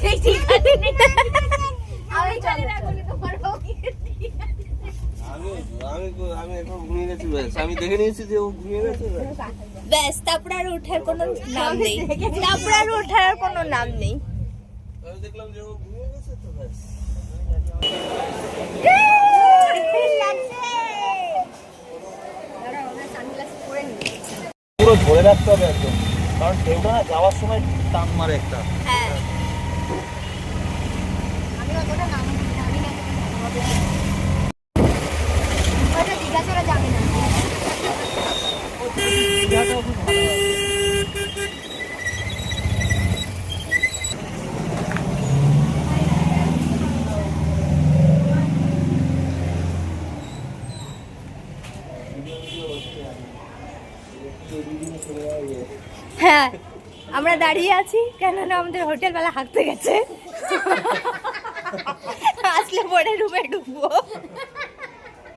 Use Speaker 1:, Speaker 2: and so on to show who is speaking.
Speaker 1: ঠিক আছে
Speaker 2: আমি জানি না বলি তোমার
Speaker 3: আমি এখন ঘুমিয়ে গেছি ব্যাস আমি দেখে নিয়েছি যে ও ঘুমিয়ে গেছে
Speaker 1: ব্যাস তারপর আর ওঠার কোনো নাম নেই তারপর আর ওঠার কোনো নাম নেই
Speaker 3: আমি দেখলাম যে ও ঘুমিয়ে গেছে তো ব্যাস পুরো ধরে রাখতে হবে একদম কারণ ঢেউটা না যাওয়ার সময় টান মারে একটা
Speaker 1: হ্যাঁ
Speaker 2: আমি অতটা নাম জানি না ওটা দীঘা ছাড়া যাবে না
Speaker 1: হ্যাঁ আমরা দাঁড়িয়ে আছি কেননা আমাদের হোটেল বেলা হাঁকতে গেছে আসলে পরে রুমে ঢুকবো